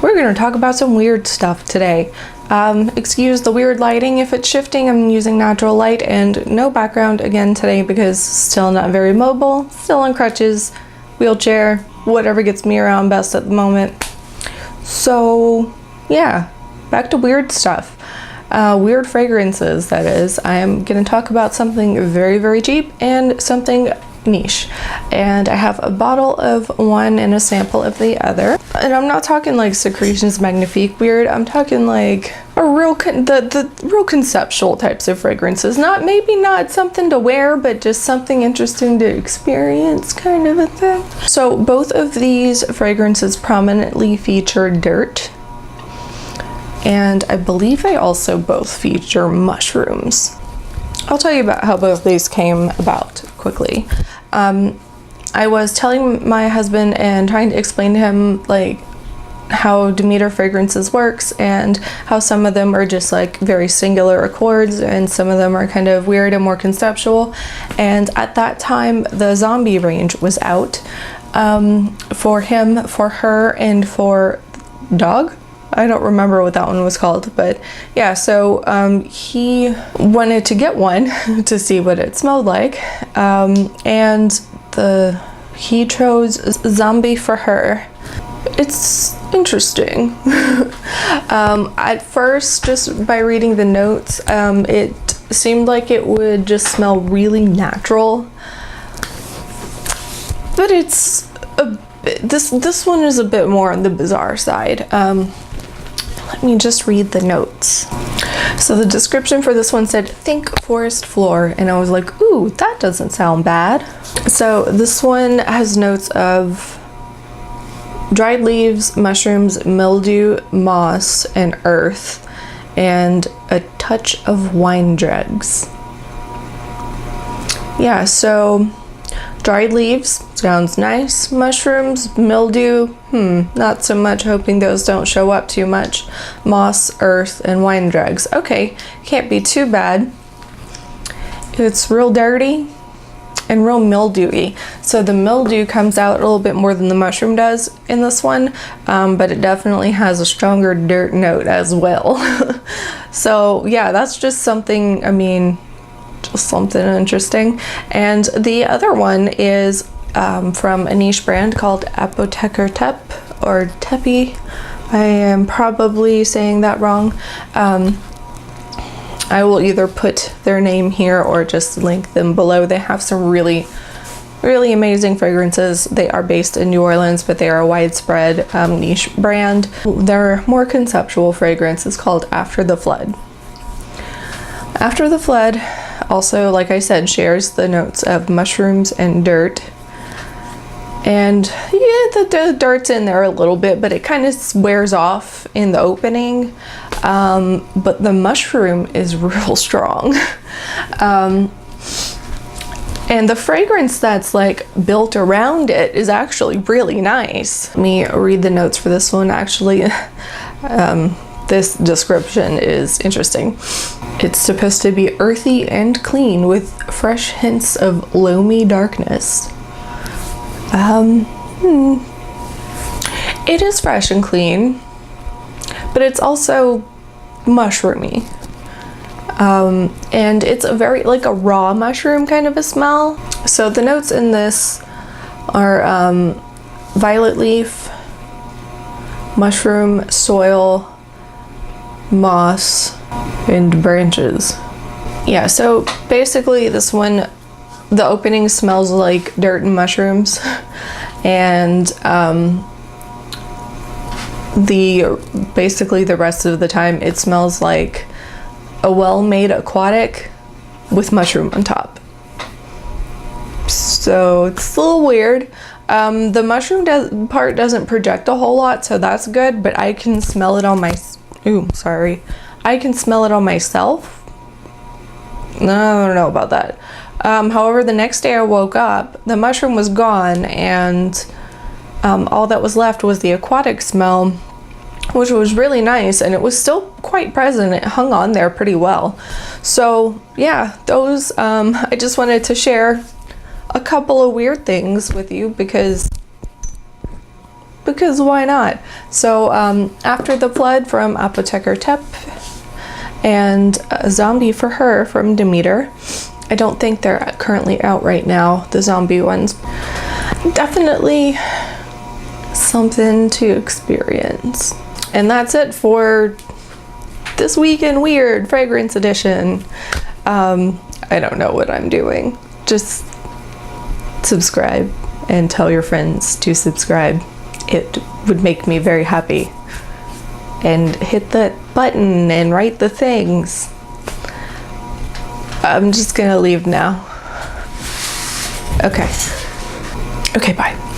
We're going to talk about some weird stuff today. Excuse the weird lighting if it's shifting. I'm using natural light and no background again today because still not very mobile, still on crutches, wheelchair, whatever gets me around best at the moment. So yeah, back to weird stuff. Weird fragrances, that is. I am going to talk about something very, very cheap and something niche, and I have a bottle of one and a sample of the other. And I'm not talking like Secretions Magnifique weird. I'm talking like a real the real conceptual types of fragrances. Maybe not something to wear, but just something interesting to experience, kind of a thing. So both of these fragrances prominently feature dirt, and I believe they also both feature mushrooms. I'll tell you about how both these came about quickly. I was telling my husband and trying to explain to him like how Demeter Fragrances works and how some of them are just like very singular accords and some of them are kind of weird and more conceptual. And at that time the zombie range was out for him, for her, and for dog. I don't remember what that one was called, but yeah, so he wanted to get one to see what it smelled like, and he chose Zombie for her. It's interesting. At first, just by reading the notes, it seemed like it would just smell really natural, but it's this one is a bit more on the bizarre side. Let me just read the notes. So the description for this one said, "Think forest floor," and I was like, ooh, that doesn't sound bad. So this one has notes of dried leaves, mushrooms, mildew, moss, and earth, and a touch of wine dregs. Yeah, so dried leaves sounds nice. Mushrooms, mildew, not so much, hoping those don't show up too much. Moss, earth, and wine dregs. Okay, can't be too bad. It's real dirty and real mildewy. So the mildew comes out a little bit more than the mushroom does in this one, but it definitely has a stronger dirt note as well. So yeah, that's just something, I mean, just something interesting. And the other one is from a niche brand called APOTEKER TEPE, or TEPE. I am probably saying that wrong. I will either put their name here or just link them below. They have some really, really amazing fragrances. They are based in New Orleans, but they are a widespread niche brand. Their more conceptual fragrance is called After the Flood. After the Flood also, like I said, shares the notes of mushrooms and dirt. And yeah, the dirt's in there a little bit, but it kind of wears off in the opening. But the mushroom is real strong. And the fragrance that's like built around it is actually really nice. Let me read the notes for this one. Actually, this description is interesting. It's supposed to be earthy and clean with fresh hints of loamy darkness. It is fresh and clean, but it's also mushroomy. And it's a very, like a raw mushroom kind of a smell. So the notes in this are violet leaf, mushroom, soil, moss, and branches. Yeah, so basically this one, the opening smells like dirt and mushrooms, and basically the rest of the time it smells like a well-made aquatic with mushroom on top. So it's a little weird. The mushroom part doesn't project a whole lot, so that's good, but I can smell it on my I can smell it on myself. I don't know about that. However, the next day I woke up, the mushroom was gone, and all that was left was the aquatic smell, which was really nice, and it was still quite present. It hung on there pretty well. So yeah, those, I just wanted to share a couple of weird things with you because because why not? So After the Flood from APOTEKER TEPE, and a Zombie for Her from Demeter. I don't think they're currently out right now, the zombie ones. Definitely something to experience. And that's it for this week in Weird Fragrance Edition. I don't know what I'm doing. Just subscribe and tell your friends to subscribe. It would make me very happy. And hit that button and write the things. I'm just gonna leave now. Okay. Okay, bye.